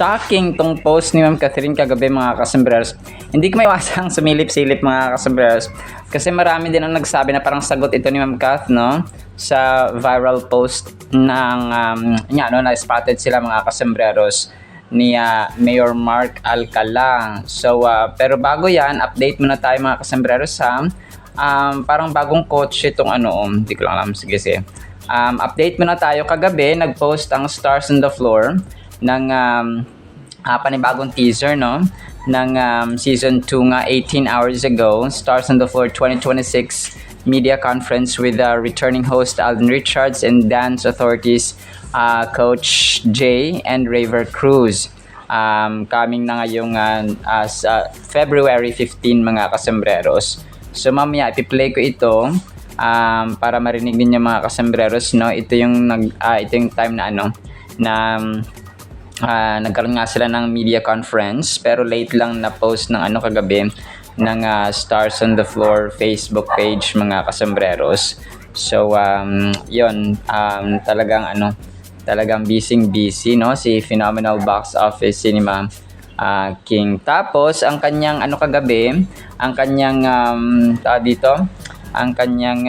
shocking tong post ni Ma'am Catherine kagabi mga kasembreros. Hindi ko maiwasang sumilip-silip mga kasembreros kasi marami din ang nagsabi na parang sagot ito ni Ma'am Cath, no? Sa viral post ng na-spotted sila mga kasembreros ni Mayor Mark Alcala. So, pero bago yan, update muna tayo mga kasembreros ha. Parang bagong coach itong hindi ko lang alam. Sige. Update muna tayo. Kagabi, nag-post ang Stars on the Floor ng panibagong teaser, no? Ng season 2 nga 18 hours ago. Stars on the Floor 2026 media conference with returning host Alden Richards and Dance Authorities Coach Jay and Raver Cruz. Coming na ngayong February 15 mga kasembreros. So mamaya ipi-play ko ito para marinig niyo mga kasembreros, no? Ito yung time na nagkaroon nga sila ng media conference pero late lang na post ng kagabi ng Stars on the Floor Facebook page mga kasembreros. So yon talagang busy no si Phenomenal Box Office Cinema King. Tapos ang kanyang kagabi, ang kanyang ang kanyang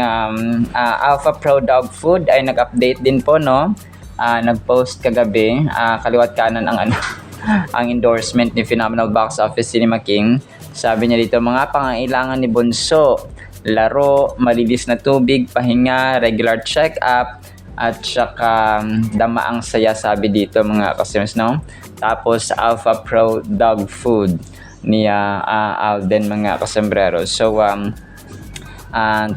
Alpha Pro Dog Food ay nag-update din po, no? Nag-post kagabi, kaliwat kanan ang ang endorsement ni Phenomenal Box Office Cinema King. Sabi niya dito, mga pangangailangan ni Bunso, laro, malinis na tubig, pahinga, regular check-up, at saka damaang saya, sabi dito mga customers, no? Tapos Alpha Pro Dog Food ni Alden mga kasembreros. So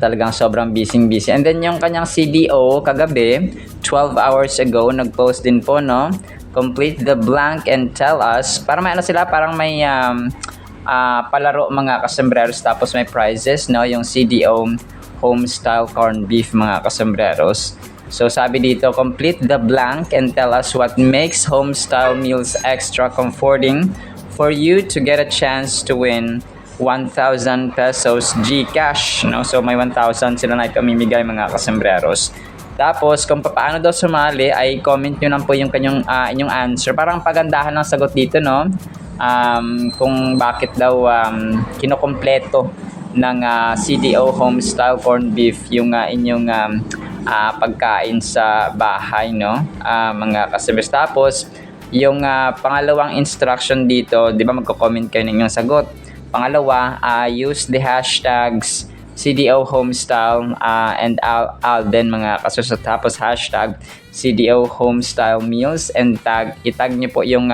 talagang sobrang busy. And then yung kanyang CDO kagabi 12 hours ago nag-post din po, no? Complete the blank and tell us. Para may parang may palaro mga kasembreros, tapos may prizes, no? Yung CDO home style corned beef mga kasembreros. So sabi dito, complete the blank and tell us what makes home style meals extra comforting for you to get a chance to win 1,000 pesos GCash, no? So may 1,000 sila na ipamimigay mga kasembreros. Tapos kung paano daw sumali ay comment nyo lang po yung inyong answer. Parang pagandahan ng sagot dito, no? Kung bakit daw kinokompleto ng CDO home style corned beef yung inyong pagkain sa bahay, no? Mga kasembreros. Tapos yung pangalawang instruction dito, di ba magko-comment kayo ng inyong sagot. Pangalawa, use the hashtags CDO Homestyle and Alden mga kasusot. Tapos hashtag CDO Homestyle Meals and itag nyo po yung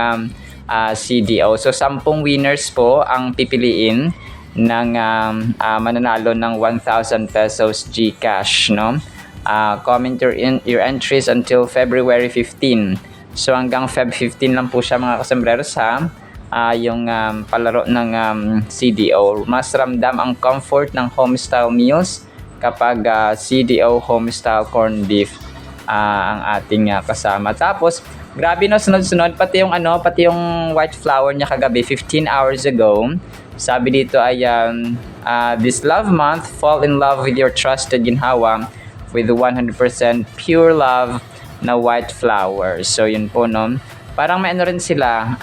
CDO. So 10 winners po ang pipiliin ng mananalo ng 1,000 pesos GCash, no? Comment your entries until February 15. So hanggang Feb 15 lang po siya mga kasembreros ha. Yung palaro ng CDO. Mas ramdam ang comfort ng homestyle meals kapag CDO homestyle corned beef ang ating kasama. Tapos grabe, no, sunod-sunod pati yung white flour niya kagabi 15 hours ago. Sabi dito ay this love month, fall in love with your trusted ginhawa with 100% pure love na white flour. So yun po, no. Parang may rin sila.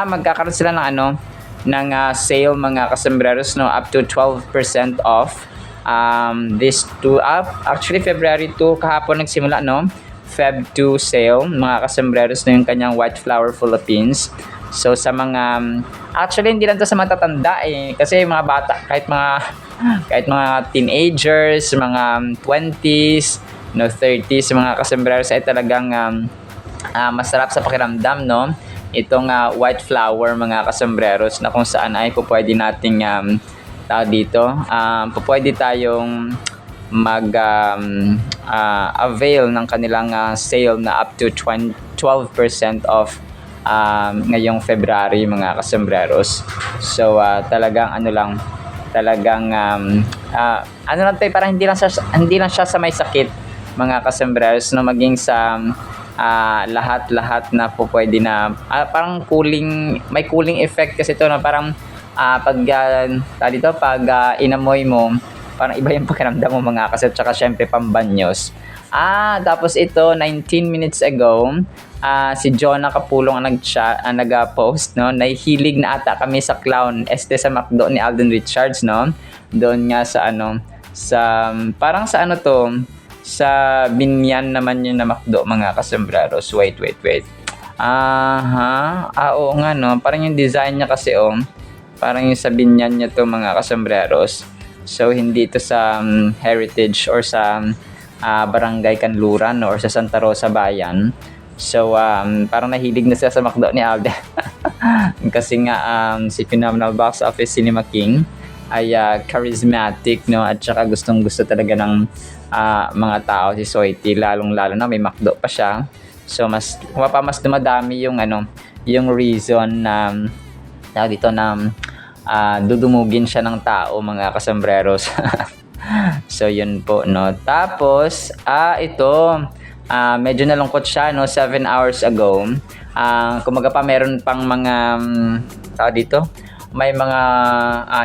Magkakaroon sila ng sale mga kasembreros, no, up to 12% off. This to up actually February 2 kahapon nagsimula, no. Feb 2 sale mga kasembreros na yung kanyang white flour Philippines. So sa mga actually hindi lang to sa matatanda kasi mga bata, kahit mga teenagers, mga 20s, no, 30s, mga kasembreros ay talagang masarap sa pakiramdam, no? Itong white flour mga kasembreros na kung saan ay pwede nating pwede tayong avail ng kanilang sale na up to 12% off ngayong February mga kasembreros. So talagang parang hindi lang siya sa may sakit mga kasembreros, no, maging sa lahat na po pwede na parang may cooling effect kasi ito, no, parang pag inamoy mo Parang iba yung pakiramdam mo mga kasi tsaka syempre pambanyos. Tapos ito, 19 minutes ago, si Jonah Kapulong ang nag-post, no? Nahihilig na ata kami sa clown sa McDo ni Alden Richards, no? Doon nga sa parang sa sa Binyan naman yun na McDo, mga kasembreros. Wait. Oo nga, no? Parang yung design niya kasi, parang yung sa Binyan niya to, mga kasembreros. So, hindi ito sa Heritage or sa Barangay Kanluran, no? Or sa Santa Rosa Bayan. So, parang nahilig na siya sa McDo ni Alden. Kasi nga, si Phenomenal Box Office Cinema King ay charismatic, no? At saka gustong-gusto talaga ng mga tao si Soiti, lalong-lalo na may McDo pa siya. So, mas dumadami yung yung reason na dito na dudumugin siya ng tao, mga kasembreros. So, yun po, no? Tapos, ito, medyo nalungkot siya, no? 7 hours ago. Kumaga pa, meron pang mga, dito, may mga,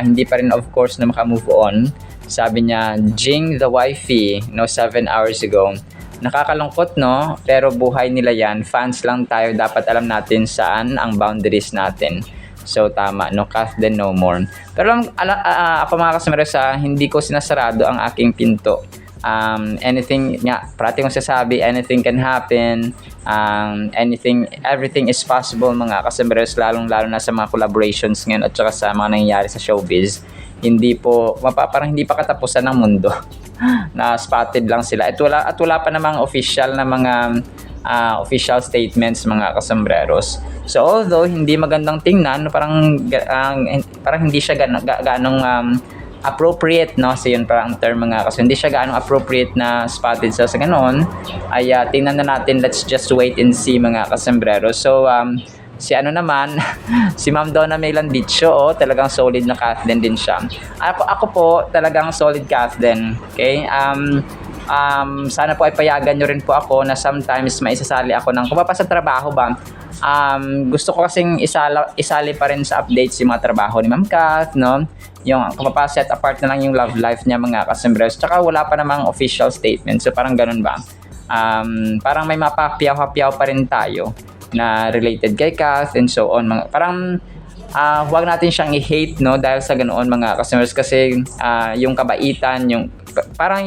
hindi pa rin, of course, na makamove on. Sabi niya, Jing the wifey, no? 7 hours ago. Nakakalungkot, no? Pero buhay nila yan. Fans lang tayo. Dapat alam natin saan ang boundaries natin. So, tama, no? Kath then no more. Pero ako mga kasembreros, hindi ko sinasarado ang aking pinto. Anything nga, parati kong sasabi, anything can happen. Everything is possible, mga kasembreros, lalong-lalo na sa mga collaborations ngayon at saka sa mga nangyayari sa showbiz. Parang hindi pa katapusan ng mundo. Na spotted lang sila. At wala pa namang official na mga official statements, mga kasembreros. So although hindi magandang tingnan, parang hindi siya ganong appropriate, no? So yun parang term, mga kasi hindi siya ganong appropriate na spotted sa ganoon. Ay tingnan na natin, let's just wait and see, mga kasembreros. So si naman, si Ma'am Donna May Landicho, talagang solid na Kathleen din siya. Ako po, talagang solid Kathleen. Okay? Sana po ay payagan nyo rin po ako na sometimes maisasali ako ng kung sa trabaho ba. Gusto ko kasing isali pa rin sa updates yung mga trabaho ni Ma'am Kath, no? Yung kung set apart na lang yung love life niya, mga kasembreros. Tsaka wala pa namang official statement. So parang ganun ba? Parang may mapapiyaw-hapiyaw pa rin tayo na related kay Kath and so on. Parang huwag natin siyang i-hate, no, dahil sa ganoon, mga customers, kasi yung kabaitan, parang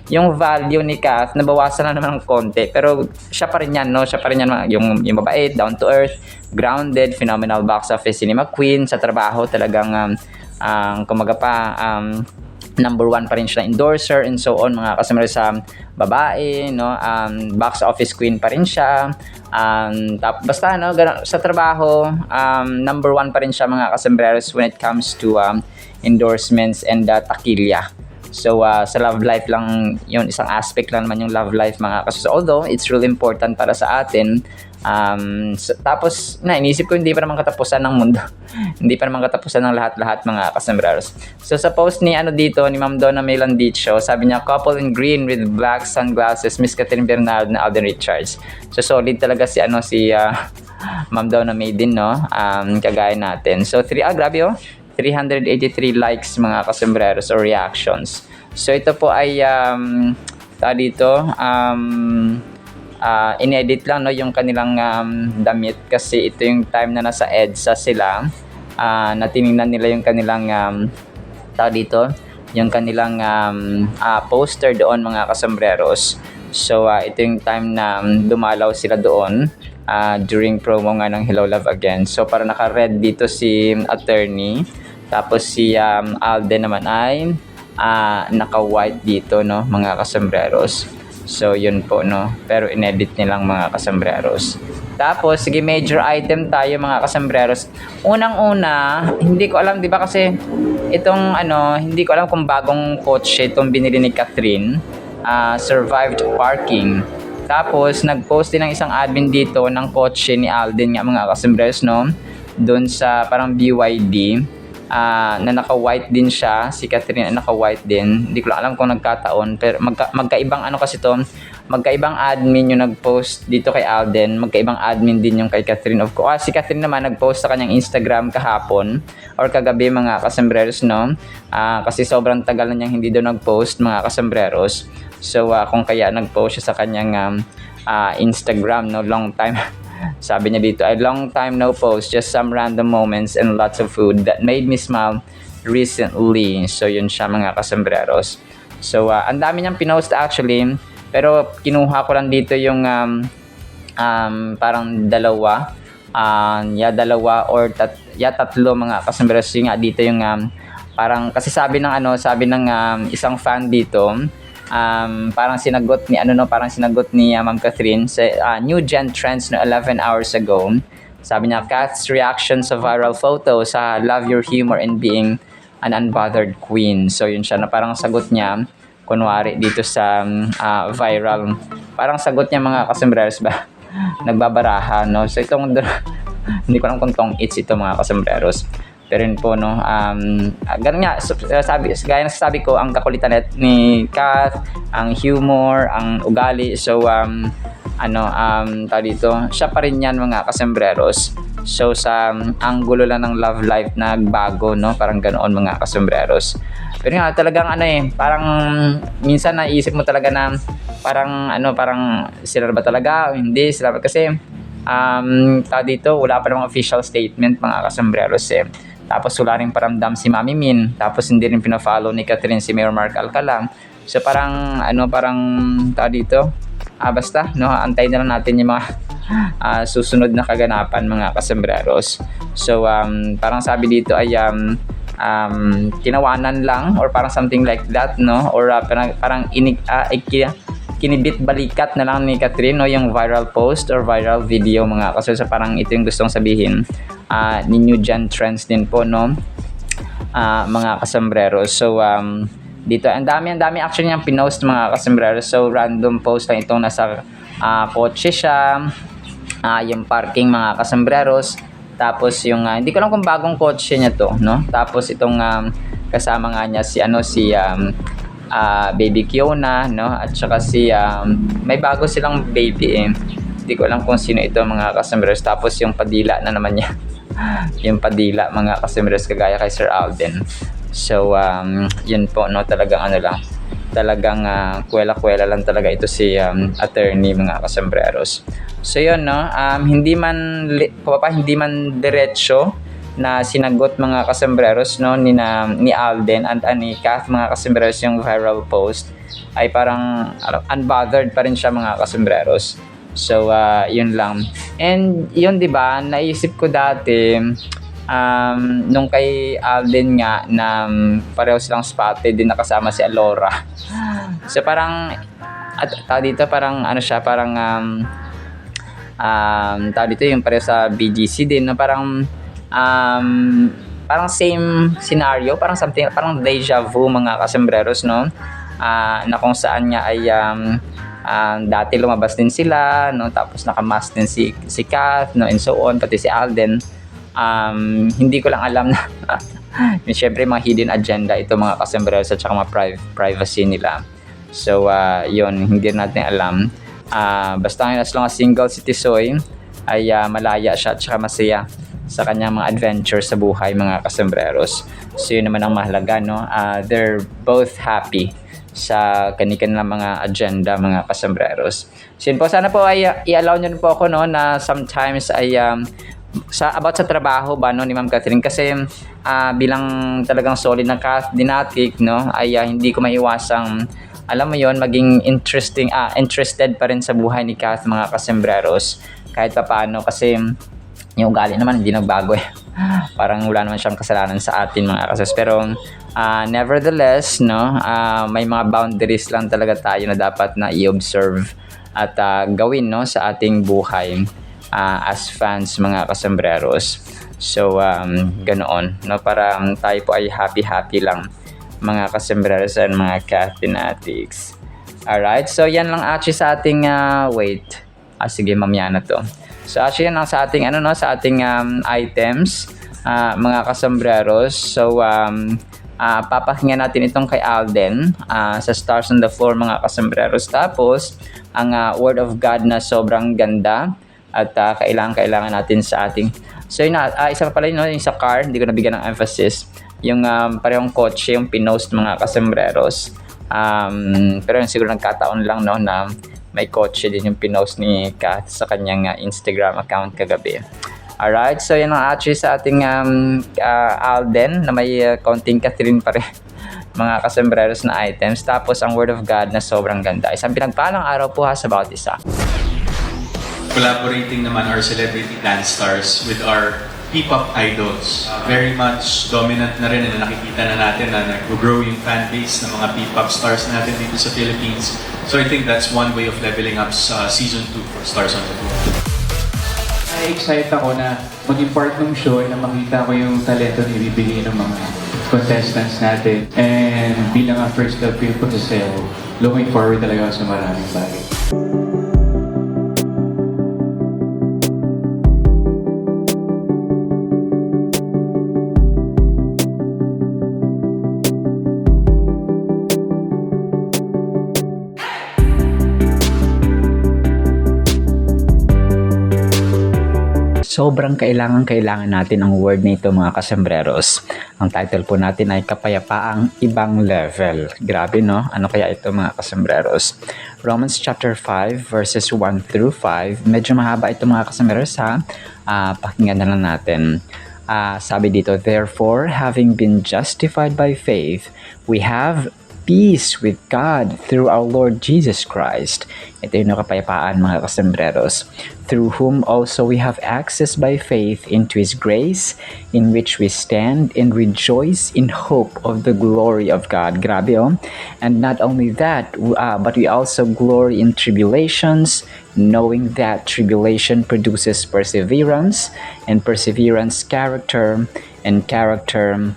yung value ni Kath nabawasan na naman ng konti, pero siya pa rin yan, no? Siya pa rin yan, yung mabait, down to earth, grounded, phenomenal box office cinema queen. Sa trabaho talagang kumaga pa, number 1 pa rin siya endorser and so on, mga customers. Sa babae, no, box office queen pa rin siya. Basta, no, sa trabaho, number 1 pa rin siya, mga kasembreros, when it comes to endorsements and takilya. So sa love life lang yun, isang aspect lang naman yung love life, mga kasus, although it's really important para sa atin. Tapos inisip ko, hindi pa naman katapusan ng mundo. Hindi pa naman katapusan ng lahat-lahat, mga kasembreros. So sa post ni dito ni Ma'am Donna May Landicho, sabi niya, couple in green with black sunglasses, Miss Catherine Bernal na Alden Richards. So solid talaga si Ma'am Donna May din, no? Kagaya natin. So grabe, 383 likes, mga kasembreros, or reactions. So ito po ay inedit lang, no, yung kanilang damit, kasi ito yung time na nasa EDSA sila, na tinignan nila yung kanilang yung kanilang poster doon, mga kasembreros. So ito yung time na dumalaw sila doon during promo nga ng Hello Love Again. So para naka-red dito si attorney, tapos si Alden naman ay naka-white dito, no, mga kasembreros. So yun po, no, pero inedit nilang, mga kasembreros. Tapos sige, major item tayo, mga kasembreros. Unang-una, hindi ko alam, di ba, kasi itong hindi ko alam kung bagong kotse itong binili ni Catherine, survived parking. Tapos nag-post din ng isang admin dito ng kotse ni Alden nga, mga kasembreros, no, doon sa parang BYD, na naka-white din siya. Si Catherine ay naka-white din. Hindi ko lang alam kung nagkataon, pero magkaibang kasi to, magkaibang admin yung nag-post dito kay Alden, magkaibang admin din yung kay Catherine of course. Si Catherine naman nag-post sa kanyang Instagram kahapon or kagabi mga kasembreros, no? Kasi sobrang tagal na niyang hindi daw nag-post mga kasembreros. So kung kaya nag-post siya sa kanyang Instagram, no, long time. Sabi niya dito, a long time no post, just some random moments and lots of food that made me smile recently. So yun siya mga kasembreros. So ang dami niyang pinost actually, pero kinuha ko lang dito yung parang dalawa, dalawa or tatlo mga kasembreros. Yung nga dito yung parang kasi sabi ng isang fan dito, parang sinagot ni Ma'am Catherine sa New Gen Trends no 11 hours ago. Sabi niya, Kath's reaction sa viral photo sa love your humor and being an unbothered queen. So yun siya na parang sagot niya kunwari dito sa viral. Parang sagot niya mga kasembreros ba nagbabaraha, no? So itong hindi ko lang kung tong it's ito mga kasembreros. Pero yun po, no, ganun nga, gaya na sabi ko, ang kakulitan ni Kath, ang humor, ang ugali, so, dito, siya pa rin yan mga kasembreros. So, sa anggulo lang ng love life nagbago, no, parang ganoon mga kasembreros. Pero nga, talagang parang, minsan naisip mo talaga na, parang sila ba talaga, o hindi, sila ba, kasi, dito, wala pa namang official statement mga kasembreros Tapos wala rin paramdam si Mami Min. Tapos hindi rin pina-follow ni Catherine si Mayor Mark Alcala. So parang dito. Basta no, antayin na lang natin yung mga susunod na kaganapan mga kasembreros. So parang sabi dito ay tinawanan lang or parang something like that, no? Or parang kinibit balikat na lang ni Catherine, no, yung viral post or viral video mga kasembreros. So parang ito yung gustong sabihin ni New Gen Trends din po, no, mga kasembreros. So dito ang dami actually niyang pinost mga kasembreros. So random post lang itong nasa kotse siya, yung parking mga kasembreros. Tapos yung hindi ko alam kung bagong kotse niya to, no. Tapos itong kasama nga niya si baby Kiona, no, at saka may bago silang baby hindi ko alam kung sino ito mga kasembreros. Tapos yung padila na naman niya yung padila mga kasembreros kagaya kay Sir Alden. So yun po, no, talagang talagang kwela-kwela lang talaga ito si attorney mga kasembreros. So yun, no, hindi man diretso na sinagot mga kasembreros, no, ni Alden and ni Kath mga kasembreros yung viral post ay parang unbothered pa rin siya mga kasembreros. So yun lang. And yun, 'di ba, naisip ko dati nung kay Alden nga na pareho silang spotted din nakasama si Alora. So parang dito parang siya parang dito yung pareho sa BGC din, no, parang same scenario, parang something, parang deja vu mga kasembreros, no, na kung saan nga ay dati lumabas din sila, no, tapos nakamask din si Kath, no, and so on, pati si Alden. Hindi ko lang alam na siyempre mga hidden agenda ito mga kasembreros at saka mga privacy nila. So yun, hindi natin alam. Basta as long as single si Tisoy ay malaya siya at saka masaya sa kanyang mga adventure sa buhay mga kasembreros. So yun naman ang mahalaga, no. They're both happy sa kanilang mga agenda mga kasembreros. So yun po, sana po ay i-allow nyo po ako, no, na sometimes ay about sa trabaho ba, no, ni Ma'am Catherine, kasi bilang talagang solid na Kath Dinatic, no, ay hindi ko maiwasang alam mo yon, maging interested pa rin sa buhay ni Kath mga kasembreros kahit pa paano, kasi yung ugali naman hindi nagbago parang wala naman siyang kasalanan sa atin mga kasembreros. Pero nevertheless, no, may mga boundaries lang talaga tayo na dapat na i-observe at gawin, no, sa ating buhay as fans mga kasembreros. So ganoon, no, para tayo po ay happy lang mga kasembreros and mga Kath Dinatics. Alright, so yan lang actually sa ating sige, mamaya na to. So actually yan lang sa ating sa ating items mga kasembreros. So papakinggan natin itong kay Alden sa Stars on the Floor mga kasembreros. Tapos ang Word of God na sobrang ganda at kailangan natin sa ating. So yun isa pa pala yun, yung sa car, hindi ko nabigyan ng emphasis. Yung parehong kotse, yung pinost mga kasembreros. Pero yung siguro nagkataon lang no, na may kotse din yung pinost ni Kat sa kanyang Instagram account kagabi. Alright, so yan ang actually sa ating Alden na may konting Catherine pa rin mga kasembreros na items. Tapos ang Word of God na sobrang ganda. Isang pinagpalang araw po sa bawat isa. Collaborating naman our celebrity dance stars with our P-pop idols. Very much dominant na rin na nakikita na natin na nag-grow yung fan base ng mga P-pop stars natin dito sa Philippines. So I think that's one way of leveling up sa season 2 for Stars on the Floor. Na-excite ako na maging part ng show na makita ko yung talento na ibibigay ng mga contestants natin. And bilang first love ko yung pagsasayaw, looking forward talaga sa maraming bagay. Sobrang kailangan natin ang word nito mga kasembreros. Ang title po natin ay Kapayapaang Ibang Level. Grabe no? Ano kaya ito mga kasembreros? Romans chapter 5 verses 1 through 5. Medyo mahaba ito mga kasembreros ha. Pakinggan na lang natin. Sabi dito, therefore, having been justified by faith, we have peace with God through our Lord Jesus Christ. Ito yung kapayapaan mga kasembreros. Through whom also we have access by faith into His grace, in which we stand and rejoice in hope of the glory of God. Grabe oh. And not only that, but we also glory in tribulations, knowing that tribulation produces perseverance, and perseverance character, and character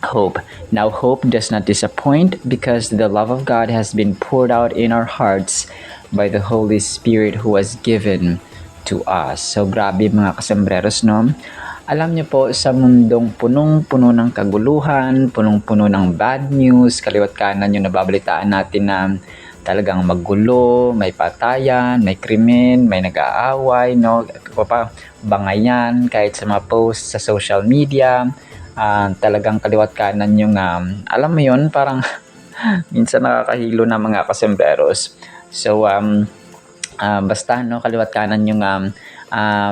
hope. Now hope does not disappoint, because the love of God has been poured out in our hearts by the Holy Spirit who was given to us. So grabe mga kasembreros no. Alam niyo po, sa mundong punong-puno ng kaguluhan, punong-puno ng bad news, kaliwat kanan yung nababalitaan natin na talagang magulo, may patayan, may krimen, may nag-aaway, no? Bangayan, kahit sa mga posts sa social media, talagang kaliwat kanan yung, alam mo yun, parang minsan nakakahilo na mga kasembreros. So, basta no, kaliwat kanan yung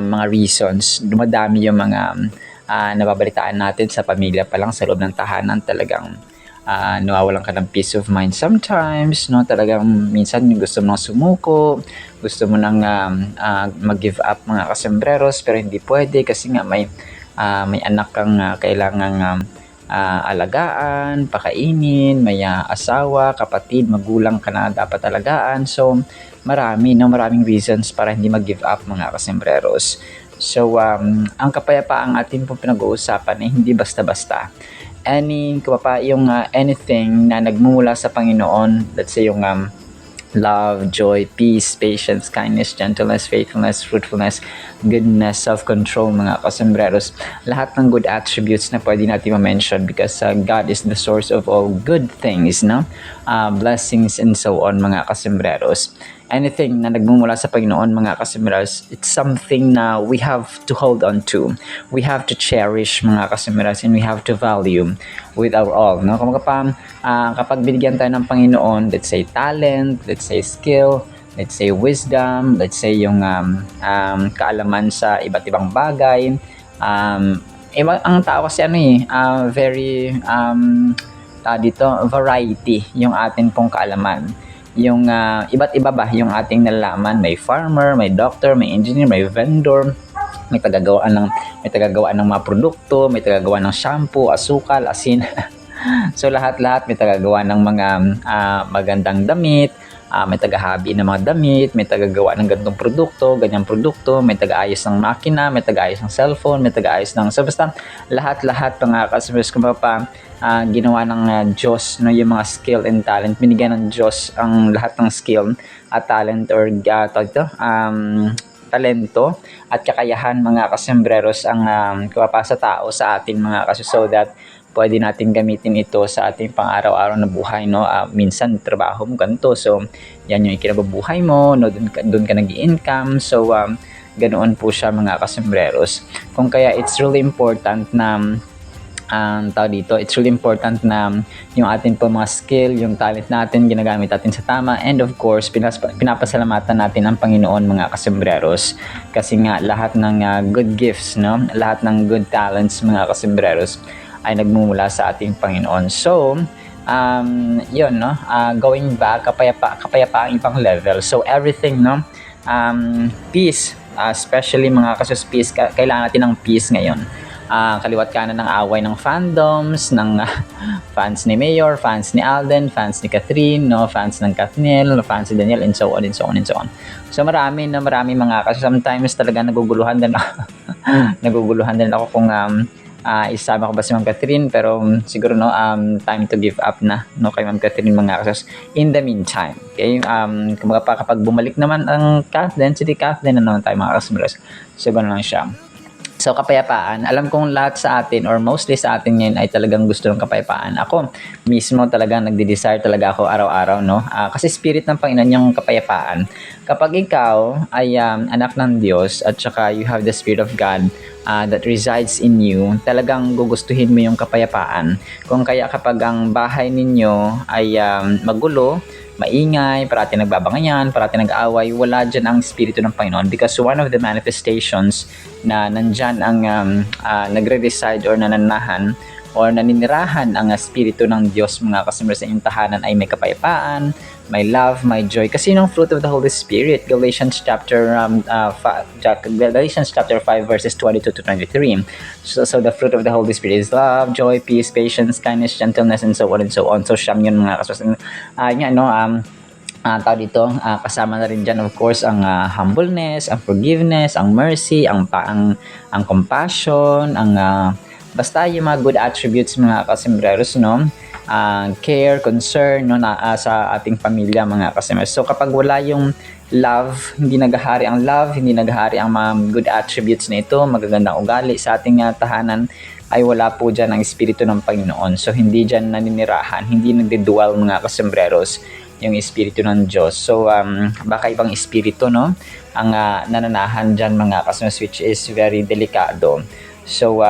mga reasons, dumadami yung mga nababalitaan natin sa pamilya pa lang, sa loob ng tahanan, talagang nawawalan ka ng peace of mind sometimes, no? Talagang minsan gusto mo nang sumuko, gusto mo nang mag-give up mga kasembreros, pero hindi pwede kasi nga may anak kang kailangang alagaan, pakainin, may asawa, kapatid, magulang ka na dapat alagaan. So maraming reasons para hindi mag-give up mga kasembreros. So ang kapayapaang atin pong pinag-uusapan ay hindi basta-basta. Anything na nagmumula sa Panginoon, let's say yung love, joy, peace, patience, kindness, gentleness, faithfulness, fruitfulness, goodness, self-control mga kasembreros. Lahat ng good attributes na pwede natin ma-mention, because God is the source of all good things, no? Blessings and so on mga kasembreros. Anything na nagmumula sa Panginoon mga kasembreros, it's something na we have to hold on to. We have to cherish mga kasembreros, and we have to value with our all, no? Kapag binigyan tayo ng Panginoon, let's say talent, let's say skill, let's say wisdom, let's say yung kaalaman sa iba't ibang bagay. Ang tao kasi very variety yung atin pong kaalaman. Yung iba't iba ba yung ating nalalaman. May farmer, may doctor, may engineer, may vendor, may tagagawa ng mga produkto, may tagagawa ng shampoo, asukal, asin. So lahat may tagagawa ng mga magandang damit, may tagahabi ng mga damit, may tagagawa ng ganyang produkto, may tagaayos ng makina, may tagaayos ng cellphone, may tagaayos ng... So basta lahat mga customers kung ginawa ng Diyos, no, yung mga skill and talent. Binigyan ng Diyos ang lahat ng skill at talent or talento at kakayahan mga kasembreros ang sa tao, sa atin mga kasi, so that pwede natin gamitin ito sa ating pang-araw-araw na buhay, no? Minsan trabaho mo ganito, so yan yung ikinabubuhay mo, no? Doon ka nag-i-income, so ganoon po siya mga kasembreros. Kung kaya it's really important na it's really important na yung ating po mga skill, yung talent natin, ginagamit natin sa tama, and of course, pinapasalamatan natin ang Panginoon mga kasembreros. Kasi nga, lahat ng good gifts, no? Lahat ng good talents mga kasembreros ay nagmumula sa ating Panginoon. So, yun, no? Going back, kapayapaang ibang level. So, everything, no? Peace, especially mga peace, kailangan natin ng peace ngayon. Kaliwat kanan ng away ng fandoms, ng fans ni Mayor, fans ni Alden, fans ni Catherine, no, fans ng Kathniel, fans ni Daniel, and so on, and so on, and so on. So marami mga kasi sometimes talaga naguguluhan din ako kung isama ko ba si Ma'am Catherine, pero siguro no, time to give up na, no, kay Ma'am Catherine mga kasos. In the meantime, okay, kapag bumalik naman ang Kathleen, si Kathleen na naman tayo mga kasubros. So gano'n lang siya. So, kapayapaan, alam kong lahat sa atin or mostly sa atin ngayon ay talagang gusto ng kapayapaan. Ako mismo talaga nagde-desire talaga ako araw-araw, no? Kasi spirit ng Panginoon yung kapayapaan. Kapag ikaw ay anak ng Diyos at saka you have the Spirit of God that resides in you, talagang gugustuhin mo yung kapayapaan. Kung kaya kapag ang bahay ninyo ay magulo, maingay, parati nagbabangayan, parati nag-aaway, wala dyan ang Espiritu ng Panginoon, because one of the manifestations na nandyan ang nagre-reside or nananahan or naninirahan ang Espiritu ng Diyos mga kasimula sa inyong tahanan ay may kapayapaan, may love, may joy. Kasi yung fruit of the Holy Spirit, Galatians chapter 5 verses 22 to 23. So the fruit of the Holy Spirit is love, joy, peace, patience, kindness, gentleness, and so on and so on. So siyam yun mga kasimula. Tao dito, kasama na rin dyan of course ang humbleness, ang forgiveness, ang mercy, ang compassion, basta yung mga good attributes mga kasembreros, no? Care, concern, no, sa ating pamilya mga kasembreros. So kapag wala yung love, hindi naghahari ang love, hindi naghahari ang mga good attributes na ito, magagandang ugali sa ating tahanan, ay wala po dyan ang Espiritu ng Panginoon. So hindi dyan naninirahan, hindi nagdidual mga kasembreros yung Espiritu ng Diyos. So baka ibang Espiritu, no, ang nananahan dyan mga kasembreros, which is very delikado. So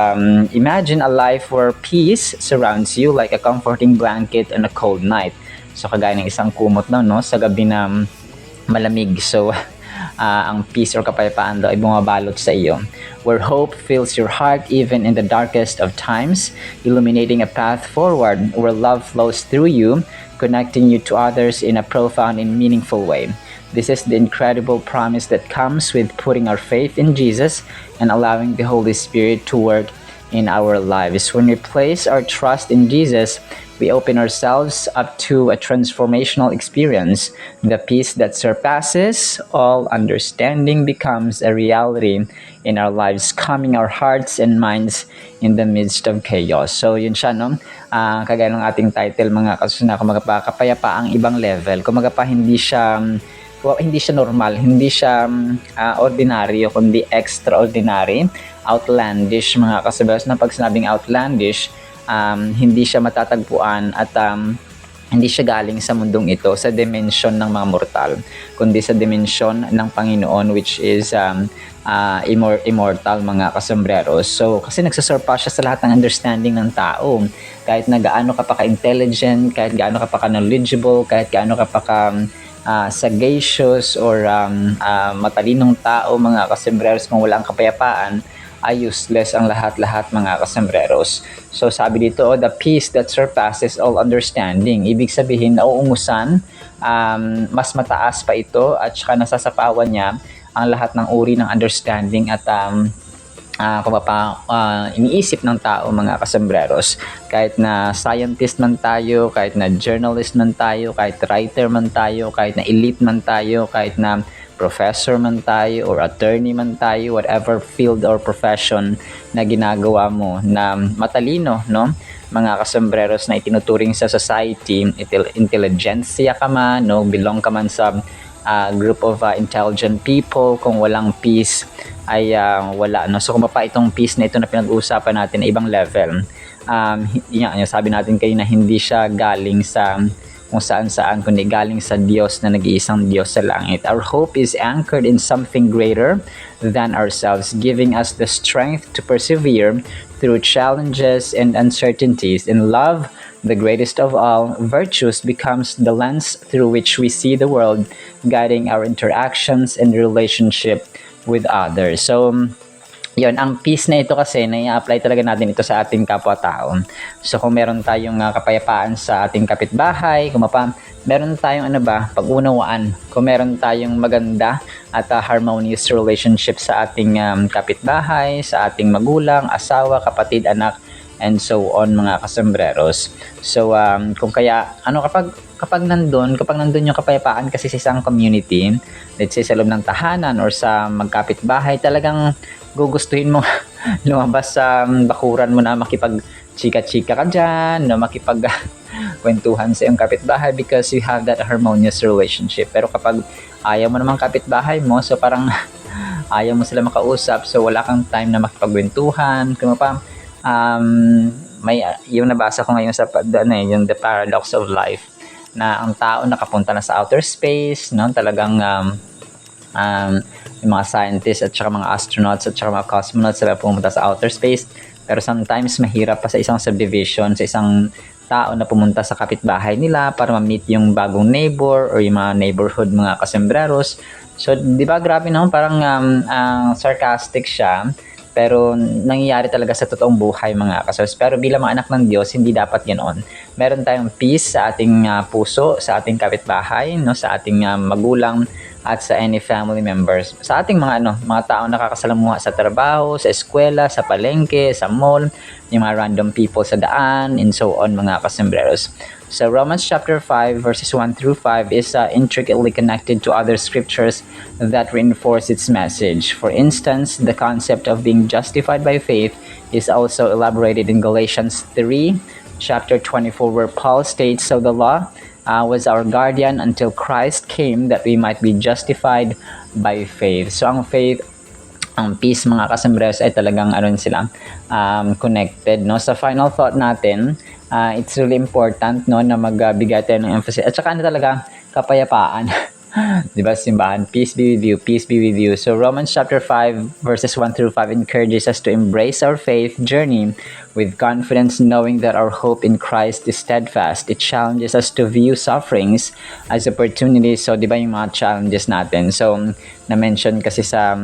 imagine a life where peace surrounds you like a comforting blanket on a cold night. So kagaya ng isang kumot na, no, sa gabi na malamig. So ang peace or kapayapaan daw ay bumabalot sa iyo. Where hope fills your heart even in the darkest of times, illuminating a path forward. Where love flows through you, connecting you to others in a profound and meaningful way. This is the incredible promise that comes with putting our faith in Jesus and allowing the Holy Spirit to work in our lives. When we place our trust in Jesus, we open ourselves up to a transformational experience. The peace that surpasses all understanding becomes a reality in our lives, calming our hearts and minds in the midst of chaos. So yun siya, no? Kagaya ng ating title mga kasusuna, kumagapa kapayapaang ibang level. Kumagapa hindi siya normal, hindi siya ordinaryo, kundi extraordinary, outlandish mga kasabas. Na pag sinabing outlandish, hindi siya matatagpuan at hindi siya galing sa mundong ito, sa dimension ng mga mortal, kundi sa dimension ng Panginoon, which is immortal mga kasembreros. So kasi nagsasurpass siya sa lahat ng understanding ng tao, kahit na gaano ka pa ka-intelligent, kahit gaano ka pa ka-knowledgeable, kahit gaano ka pa sagacious or matalinong tao mga kasembreros, kung wala ang kapayapaan ay useless ang lahat-lahat mga kasembreros. So sabi dito, the peace that surpasses all understanding. Ibig sabihin, nauungusan, mas mataas pa ito at saka nasasapawan niya ang lahat ng uri ng understanding at iniisip ng tao mga kasembreros. Kahit na scientist man tayo, kahit na journalist man tayo, kahit writer man tayo, kahit na elite man tayo, kahit na professor man tayo or attorney man tayo, whatever field or profession na ginagawa mo na matalino, no, mga kasembreros, na itinuturing sa society, intelligentsia ka man, no, belong ka man sa group of intelligent people, kung walang peace ay wala, no. So kung pa itong peace na ito na pinag-uusapan natin, ibang level. yung sabi natin kayo na hindi siya galing sa kung saan-saan, kundi galing sa Diyos na nag-iisang Diyos sa langit. Our hope is anchored in something greater than ourselves, giving us the strength to persevere through challenges and uncertainties. In love, the greatest of all virtues, becomes the lens through which we see the world, guiding our interactions and relationship with others. So, yun, ang peace na ito kasi, na-i-apply talaga natin ito sa ating kapwa-tao. So, kung meron tayong kapayapaan sa ating kapitbahay, meron tayong pag-unawaan. Kung meron tayong maganda at harmonious relationship sa ating kapitbahay, sa ating magulang, asawa, kapatid, anak, and so on, mga kasembreros. So, kung kaya, kapag nandun yung kapayapaan kasi sa isang community, let's say sa loob ng tahanan or sa magkapitbahay, talagang gugustuhin mo lumabas sa bakuran mo na makipag-chika-chika ka dyan, na makipag-kwentuhan sa iyong kapitbahay because you have that harmonious relationship. Pero kapag ayaw mo naman kapitbahay mo, so parang ayaw mo sila makausap, so wala kang time na makipagkwentuhan, may yung nabasa ko ngayon sa yung The Paradox of Life, na ang tao nakapunta na sa outer space, no? Talagang yung mga scientists at saka mga astronauts at saka mga cosmonauts sila pumunta sa outer space, pero sometimes mahirap pa sa isang subdivision, sa isang tao na pumunta sa kapitbahay nila para ma-meet yung bagong neighbor or yung mga neighborhood mga kasembreros. So, di ba grabe naman, parang sarcastic siya, pero nangyayari talaga sa totoong buhay mga kasos. Pero bilang mga anak ng Diyos, hindi dapat ganoon. Meron tayong peace sa ating puso, sa ating kapitbahay, no, sa ating magulang, at sa any family members. Sa ating mga taong nakakasalamuha sa trabaho, sa eskwela, sa palengke, sa mall, yung mga random people sa daan, and so on, mga kasembreros. So Romans chapter 5 verses 1 through 5 is intricately connected to other scriptures that reinforce its message. For instance, the concept of being justified by faith is also elaborated in Galatians 3 chapter 24, where Paul states, "So the law was our guardian until Christ came that we might be justified by faith." So ang faith, ang peace mga kasembreros ay talagang sila connected, no? Sa final thought natin, it's really important, no, na magbigay tayo ng emphasis at saka talaga kapayapaan. Diba, simbahan, peace be with you, peace be with you. So Romans chapter 5 verses 1 through 5 encourages us to embrace our faith journey with confidence, knowing that our hope in Christ is steadfast. It challenges us to view sufferings as opportunities. So diba yung mga challenges natin, so na-mention kasi sa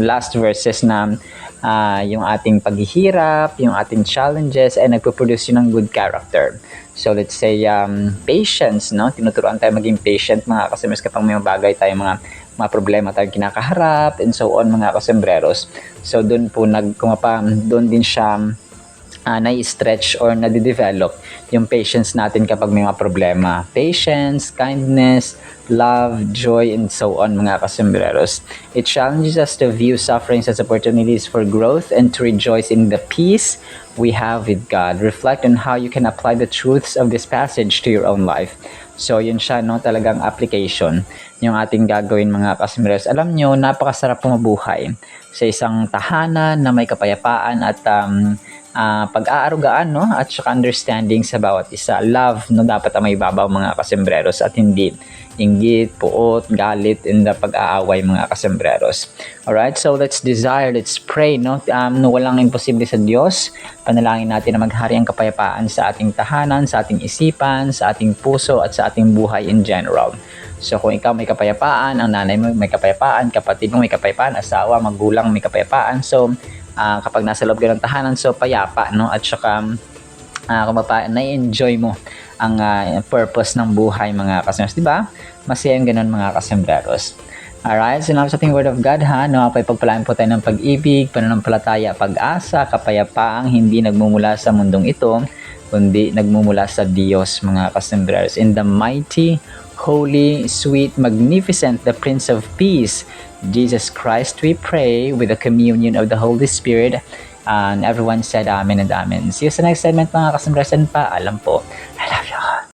last verses na yung ating paghihirap, yung ating challenges ay nagpo-produce yun ng good character. So let's say patience, no? Tinuturuan tayo maging patient mga kasembreros kapag may bagay tayo, mga problema tayong kinakaharap, and so on, mga kasembreros. So doon po doon din siya na-stretch or na-develop yung patience natin kapag may mga problema. Patience, kindness, love, joy, and so on, mga kasembreros. It challenges us to view sufferings as opportunities for growth and to rejoice in the peace we have with God. Reflect on how you can apply the truths of this passage to your own life. So, yun siya, no? Talagang application yung ating gagawin, mga kasembreros. Alam nyo, napakasarap mabuhay sa isang tahanan na may kapayapaan at pag-aarugaan, no? At saka understanding sa bawat isa. Love, no? Dapat may babaw, mga kasembreros, at hindi inggit, puot, galit, and pag-aaway, mga kasembreros. Alright, so let's pray, no? Walang imposible sa Diyos. Panalangin natin na maghari ang kapayapaan sa ating tahanan, sa ating isipan, sa ating puso, at sa ating buhay in general. So kung ikaw may kapayapaan, ang nanay mo may kapayapaan, kapatid mo may kapayapaan, asawa, magulang may kapayapaan, so kapag nasa loob ka ng tahanan, so payapa, no? At saka na-enjoy mo ang purpose ng buhay, mga kasembreros, di ba? Masaya yung ganun, mga kasembreros. Alright, so sa ating Word of God, napay pagpalaan po tayo ng pag-ibig, pananampalataya, pag-asa, kapayapaang hindi nagmumula sa mundong ito, kundi nagmumula sa Diyos, mga kasembreros. In the mighty, holy, sweet, magnificent, the Prince of Peace, Jesus Christ, we pray with the communion of the Holy Spirit. And everyone said Amen and Amen. See you sa next segment, mga kasembreros, and paalam po. I love you.